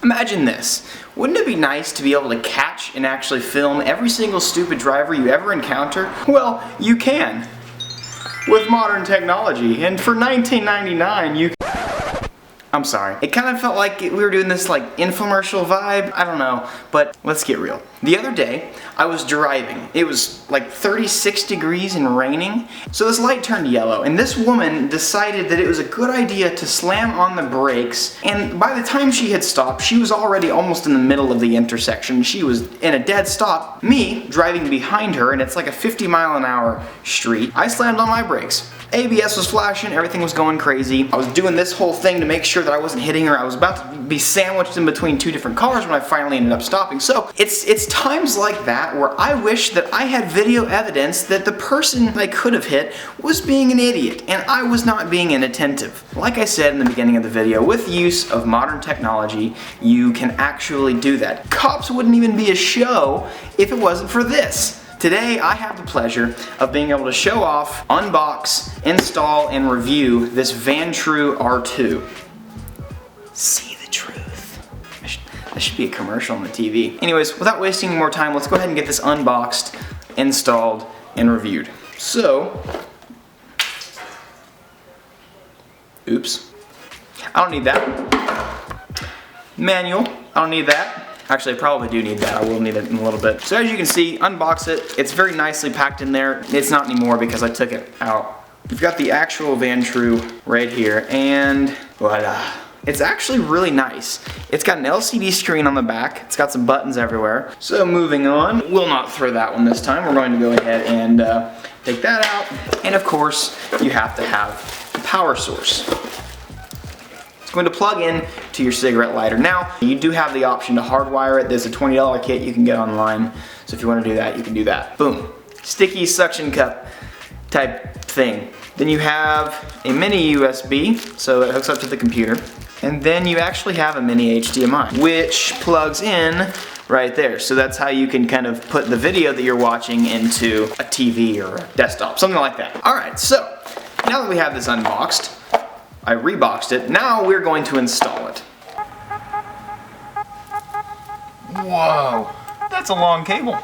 Imagine this. Wouldn't it be nice to be able to catch and actually film every single stupid driver you ever encounter? Well, you can. With modern technology. And for $19.99, you I'm sorry. It kind of felt like we were doing this like infomercial vibe. I don't know, but let's get real. The other day, I was driving. It was like 36 degrees and raining. So this light turned yellow, and this woman decided that it was a good idea to slam on the brakes. And by the time she had stopped, she was already almost in the middle of the intersection. She was in a dead stop. Me, driving behind her, and it's like a 50-mile-an-hour street, I slammed on my brakes. ABS was flashing, everything was going crazy. I was doing this whole thing to make sure that I wasn't hitting her. I was about to be sandwiched in between two different cars when I finally ended up stopping. So it's times like that where I wish that I had video evidence that the person I could have hit was being an idiot and I was not being inattentive. Like I said in the beginning of the video, with use of modern technology, you can actually do that. Cops wouldn't even be a show if it wasn't for this. Today, I have the pleasure of being able to show off, unbox, install, and review this VANTRUE R2. See the truth. That should be a commercial on the TV. Anyways, without wasting any more time, let's go ahead and get this unboxed, installed, and reviewed. So, oops. I don't need that. Manual, I don't need that. Actually, I probably do need that. I will need it in a little bit. So as you can see, unbox it. It's very nicely packed in there. It's not anymore because I took it out. You've got the actual VANTRUE right here, and voila. It's actually really nice. It's got an LCD screen on the back. It's got some buttons everywhere. So moving on, we'll not throw that one this time. We're going to go ahead and take that out. And of course, you have to have a power source. Going to plug in to your cigarette lighter. Now, you do have the option to hardwire it. There's a $20 kit you can get online. So if you want to do that, you can do that. Boom. Sticky suction cup type thing. Then you have a mini USB, so it hooks up to the computer. And then you actually have a mini HDMI, which plugs in right there. So that's how you can kind of put the video that you're watching into a TV or a desktop, something like that. All right, so now that we have this unboxed, I reboxed it. Now we're going to install it. Whoa, that's a long cable.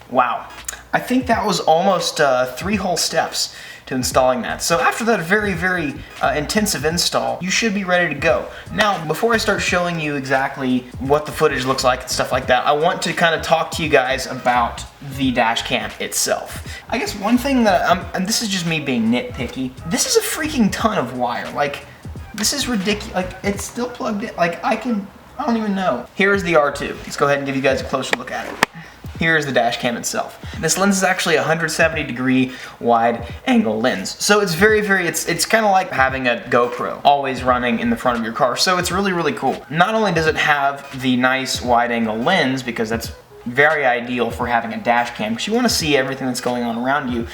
Wow, I think that was almost 3 whole steps to installing that. So after that very intensive install, you should be ready to go. Now, before I start showing you exactly what the footage looks like and stuff like that, I want to kind of talk to you guys about the dash cam itself. I guess one thing that, and this is just me being nitpicky, this is a freaking ton of wire. Like, this is ridiculous. Like, it's still plugged in. Like, I don't even know. Here's the R2. Let's go ahead and give you guys a closer look at it. Here's the dash cam itself. This lens is actually a 170-degree wide angle lens. So it's it's kind of like having a GoPro always running in the front of your car. So it's really cool. Not only does it have the nice wide angle lens, because that's very ideal for having a dash cam, because you want to see everything that's going on around you.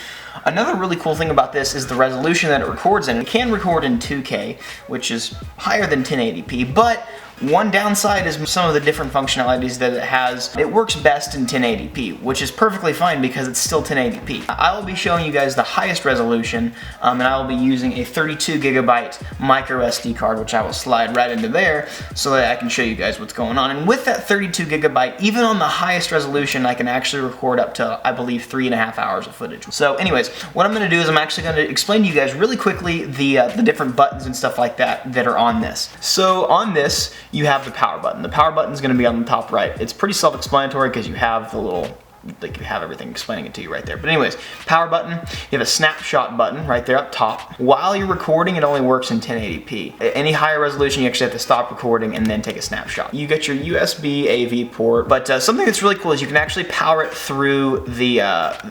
Another really cool thing about this is the resolution that it records in. It can record in 2K, which is higher than 1080p, but one downside is some of the different functionalities that it has. It works best in 1080p, which is perfectly fine because it's still 1080p. I will be showing you guys the highest resolution, and I will be using a 32GB micro SD card, which I will slide right into there so that I can show you guys what's going on. And with that 32GB, even on the highest resolution, I can actually record up to, I believe, 3.5 hours of footage. So anyways, what I'm going to do is I'm actually going to explain to you guys really quickly the different buttons and stuff like that are on this. So on this, you have the power button. The power button is going to be on the top right. It's pretty self-explanatory because you have the little like you have everything explaining it to you right there. But anyways, power button, you have a snapshot button right there up top. While you're recording, it only works in 1080p. Any higher resolution, you actually have to stop recording and then take a snapshot. You get your USB AV port, but something that's really cool is you can actually power it through the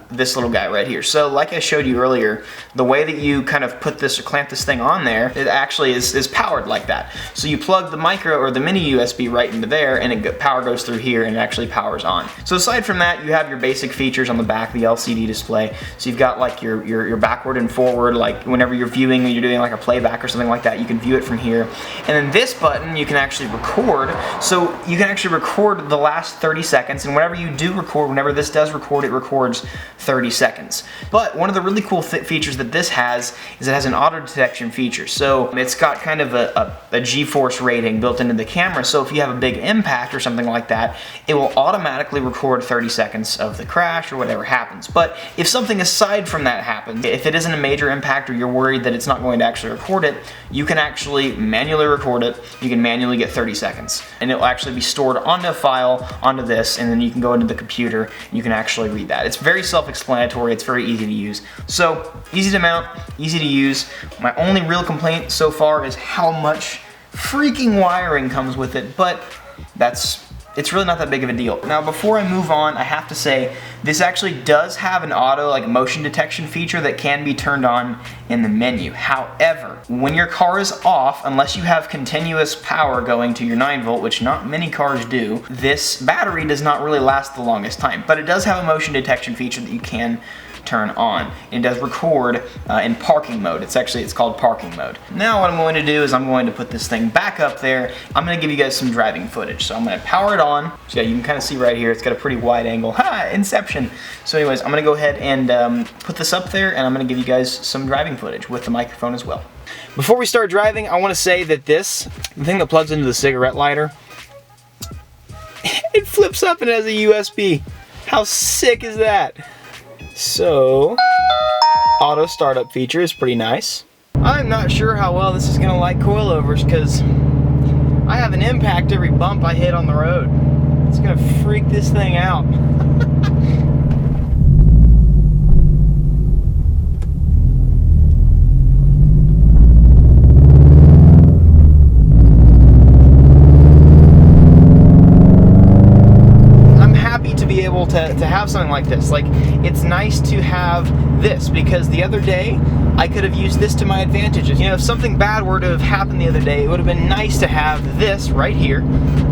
this little guy right here. So like I showed you earlier, the way that you kind of put this or clamp this thing on there, it actually is powered like that. So you plug the micro or the mini USB right into there, and power goes through here and it actually powers on. So aside from that, you have your basic features on the back, the LCD display. So you've got like your backward and forward, like whenever you're viewing, when you're doing like a playback or something like that, you can view it from here. And then this button, you can actually record. So you can actually record the last 30 seconds, and whenever you do record, whenever this does record, it records 30 seconds. But one of the really cool features that this has is it has an auto detection feature. So it's got kind of a G-force rating built into the camera. So if you have a big impact or something like that, it will automatically record 30 seconds of the crash or whatever happens. But if something aside from that happens, if it isn't a major impact or you're worried that it's not going to actually record it, you can actually manually record it. You can manually get 30 seconds, and it will actually be stored onto a file, onto this, and then you can go into the computer and you can actually read that. It's very self-explanatory. It's very easy to use. So easy to mount, easy to use. My only real complaint so far is how much freaking wiring comes with it, but it's really not that big of a deal. Now before I move on, I have to say this actually does have an auto like motion detection feature that can be turned on in the menu. However, when your car is off, unless you have continuous power going to your 9-volt, which not many cars do, this battery does not really last the longest time. But it does have a motion detection feature that you can turn on. It does record in parking mode. It's called parking mode. Now what I'm going to do is I'm going to put this thing back up there. I'm going to give you guys some driving footage. So I'm going to power it on. So yeah, you can kind of see right here, it's got a pretty wide angle. Ha! Inception! So anyways, I'm going to go ahead and put this up there, and I'm going to give you guys some driving footage with the microphone as well. Before we start driving, I want to say that the thing that plugs into the cigarette lighter, it flips up and has a USB. How sick is that? So, auto startup feature is pretty nice. I'm not sure how well this is going to like coilovers because I have an impact every bump I hit on the road. It's going to freak this thing out. To have something like this. Like, it's nice to have this because the other day I could have used this to my advantage. You know, if something bad were to have happened the other day, it would have been nice to have this right here.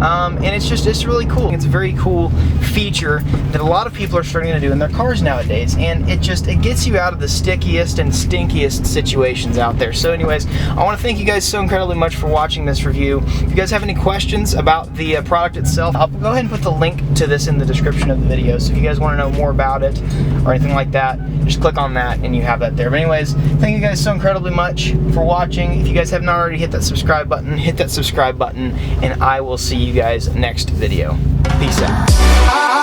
And it's really cool. It's a very cool feature that a lot of people are starting to do in their cars nowadays, and it gets you out of the stickiest and stinkiest situations out there. So anyways, I want to thank you guys so incredibly much for watching this review. If you guys have any questions about the product itself, I'll go ahead and put the link to this in the description of the video. So if you guys want to know more about it or anything like that, just click on that and you have that there. But anyways, thank you guys so incredibly much for watching. If you guys have not already hit that subscribe button, hit that subscribe button, and I will see you guys next video. Peace out.